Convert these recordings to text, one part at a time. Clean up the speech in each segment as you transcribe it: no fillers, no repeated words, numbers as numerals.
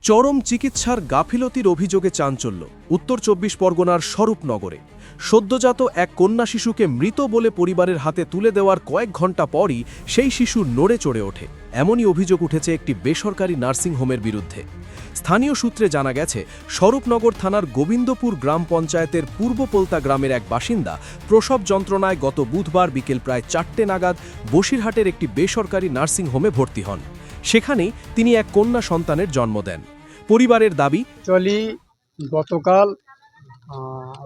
চরম চিকিৎসার গাফিলতির অভিযোগে চাঞ্চল্য উত্তর ২৪ পরগনার স্বরূপনগরে। সদ্যজাত এক কন্যা শিশুকে মৃত বলে পরিবারের হাতে তুলে দেওয়ার কয়েক ঘণ্টা পরই সেই শিশু নড়ে চড়ে ওঠে। এমনই অভিযোগ উঠেছে একটি বেসরকারি নার্সিংহোমের বিরুদ্ধে। স্থানীয় সূত্রে জানা গেছে, স্বরূপনগর থানার গোবিন্দপুর গ্রাম পঞ্চায়েতের পূর্বপোলতা গ্রামের এক বাসিন্দা প্রসব যন্ত্রণায় গত বুধবার বিকেল প্রায় ৪টে নাগাদ বসিরহাটের একটি বেসরকারি নার্সিংহোমে ভর্তি হন। সেখানেই তিনি এক কন্যা সন্তানের জন্ম দেন। পরিবারের দাবি, গতকাল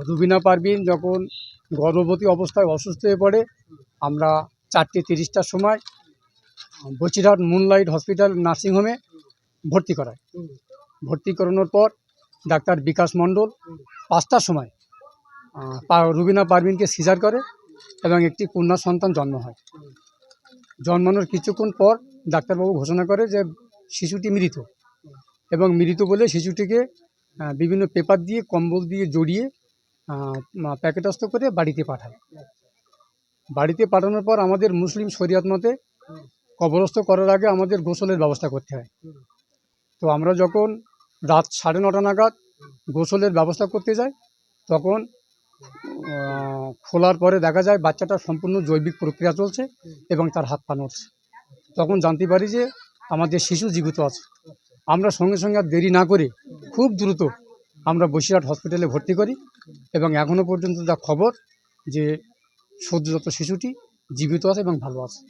রুবিনা পারভিন যখন গর্ভবতী অবস্থায় অসুস্থ হয়ে পড়ে, আমরা ৪:৩০টার সময় বসিরহাট মুনলাইট হসপিটাল নার্সিংহোমে ভর্তি করাই। ভর্তি করানোর পর ডাক্তার বিকাশ মণ্ডল ৫টার সময় রুবিনা পারভিনকে সিজার করে এবং একটি কন্যা সন্তান জন্ম হয়। জন্মানোর কিছুক্ষণ পর ডাক্তারবাবু ঘোষণা করে যে শিশুটি মৃত, এবং মৃত বলে শিশুটিকে বিভিন্ন পেপার দিয়ে কম্বল দিয়ে জড়িয়ে প্যাকেটস্থ করে বাড়িতে পাঠায়। বাড়িতে পাঠানোর পর আমাদের মুসলিম শরিয়ত মতে কবরস্থ করার আগে আমাদের গোসলের ব্যবস্থা করতে হয়। তো আমরা যখন রাত 9:30 নাগাদ গোসলের ব্যবস্থা করতে যাই, তখন খোলার পরে দেখা যায় বাচ্চাটার সম্পূর্ণ জৈবিক প্রক্রিয়া চলছে এবং তার হাত পা নড়ছে। তখন জানতে পারি যে আমাদের শিশু জীবিত আছে। আমরা সঙ্গে সঙ্গে আর দেরি না করে খুব দ্রুত আমরা বসিরহাট হসপিটালে ভর্তি করি, এবং এখনও পর্যন্ত যা খবর যে সদ্যজাত শিশুটি জীবিত আছে এবং ভালো আছে।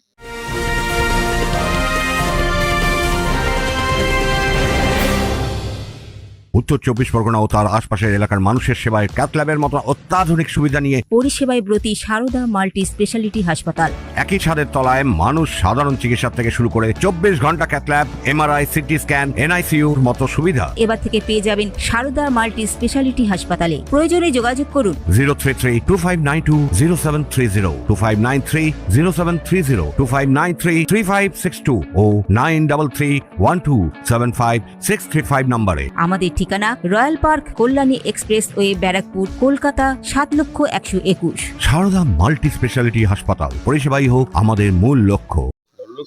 উত্তর ২৪ পরগনা ও তার আশপাশের এলাকার মানুষের সেবায় ক্যাথ ল্যাবের মতো অত্যাধুনিক সুবিধা নিয়ে পরিষেবায় ব্রতী সারদা মাল্টি স্পেশালিটি হাসপাতাল। একই ছাদের তলায় মানুষ সাধারণ চিকিৎসা থেকে শুরু করে ২৪ ঘন্টা cath lab, MRI, CT scan, এনআইসিইউর মতো সুবিধা এবার থেকে পেয়ে যাবেন সারদা মাল্টি স্পেশালিটি হাসপাতালে। প্রয়োজনে যোগাযোগ করুন 033-2592-0730, 2593-0730, 2593-3562 ও 9331275635 নম্বরে। আমাদের ঠিকানা royal park, Kalyani expressway, Barrackpore, Kolkata ৭,১২১। সারদা মাল্টি স্পেশালিটি হাসপাতাল, পরিষেবাই হোক আমাদের মূল লক্ষ্য।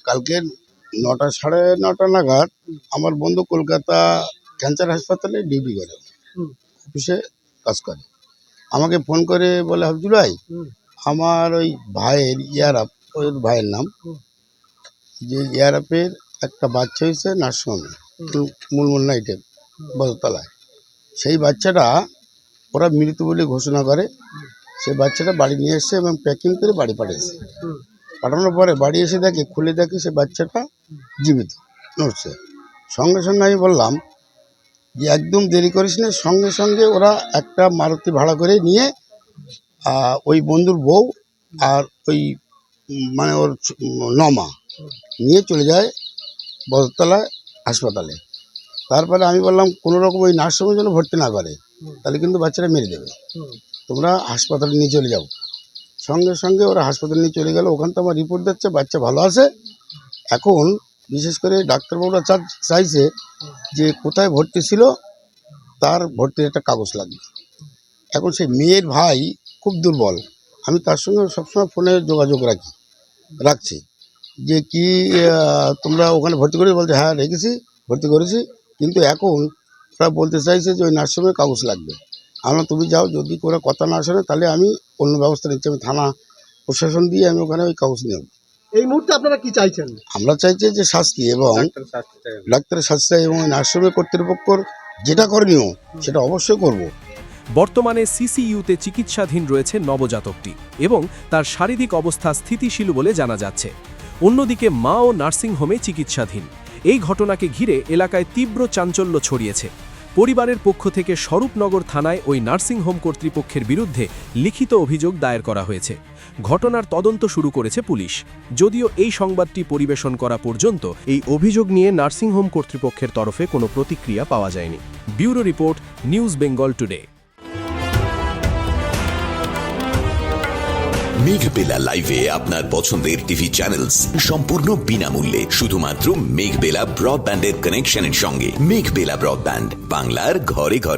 কালকে 9টা, 9:30 নাগাদ আমার বন্ধু কলকাতা ক্যান্সার হাসপাতালে ডিউটি করে, অফিসে কাজ করে। আমাকে ফোন করে বলে, হাফিজুল ভাই, আমার ওই ভাইয়ের ওই ভাইয়ের নাম যে ইয়ারাপের একটা বাচ্চা হয়েছে নার্সিংহোমে, মুলমুল নাইটে বদতলায়। সেই বাচ্চাটা ওরা মৃত বলে ঘোষণা করে। সেই বাচ্চাটা বাড়ি নিয়ে এসছে এবং প্যাকিং করে বাড়ি পাঠিয়েছে। পাঠানোর পরে বাড়ি এসে দেখে, খুলে দেখে সে বাচ্চাটা জীবিত নড়ছে। সঙ্গে সঙ্গে আমি বললাম যে একদম দেরি করিস না, সঙ্গে সঙ্গে ওরা একটা মারুতি ভাড়া করে নিয়ে ওই বন্ধুর বউ আর ওই মানে ওর নমা নিয়ে চলে যায় বদতলা হাসপাতালে। তারপরে আমি বললাম, কোনো রকম ওই নার্সিংহোমের জন্য ভর্তি না করে, তাহলে কিন্তু বাচ্চারা মেরে দেবে, তোমরা হাসপাতালে নিয়ে চলে যাও। সঙ্গে সঙ্গে ওরা হাসপাতালে নিয়ে চলে গেল। ওখান থেকে আমার রিপোর্ট দিচ্ছে বাচ্চা ভালো আছে। এখন বিশেষ করে ডাক্তারবাবুরা চাইছে যে কোথায় ভর্তি ছিল তার ভর্তির একটা কাগজ লাগবে। এখন সেই মেয়ের ভাই খুব দুর্বল, আমি তার সঙ্গে সবসময় ফোনে যোগাযোগ রাখছি যে কি তোমরা ওখানে ভর্তি করে, বলছে হ্যাঁ রেখেছি, ভর্তি করেছি, কিন্তু এখন ওরা বলতে চাইছে যে ওই নার্সিংহোমে কাগজ লাগবে। আমরা তুমি যাও, যদি কোনো কথা না শোনে তাহলে আমি অন্য ব্যবস্থা নিচ্ছি, আমি থানা প্রশাসন দিয়ে আমি ওখানে ওই কাগজ নেব। এই মুহূর্তে আপনারা কি চাইছেন? আমরা চাইছি যে শাস্তি, এবং ডাক্তারের শাস্তি, এবং ওই নার্সিংহোমের কর্তৃপক্ষর যেটা করণীয় সেটা অবশ্যই করব। বর্তমানে সিসিইউতে চিকিৎসাধীন রয়েছে নবজাতকটি এবং তার শারীরিক অবস্থা স্থিতিশীল বলে জানা যাচ্ছে। অন্যদিকে মা ও নার্সিংহোমে চিকিৎসাধীন। এই ঘটনাকে ঘিরে এলাকায় তীব্র চাঞ্চল্য ছড়িয়েছে। পরিবারের পক্ষ থেকে স্বরূপনগর থানায় ওই নার্সিংহোম কর্তৃপক্ষের বিরুদ্ধে লিখিত অভিযোগ দায়ের করা হয়েছে। ঘটনার তদন্ত শুরু করেছে পুলিশ। যদিও এই সংবাদটি পরিবেশন করা পর্যন্ত এই অভিযোগ নিয়ে নার্সিংহোম কর্তৃপক্ষের তরফে কোনো প্রতিক্রিয়া পাওয়া যায়নি। Bureau report, news Bengal today. Meghbela লাইভে আপনার পছন্দের টিভি চ্যানেলস সম্পূর্ণ বিনামূল্যে, শুধুমাত্র মেঘবেলা ব্রডব্যান্ডের কানেকশনের সঙ্গে। মেঘবেলা ব্রডব্যান্ড, বাংলার ঘরে ঘরে।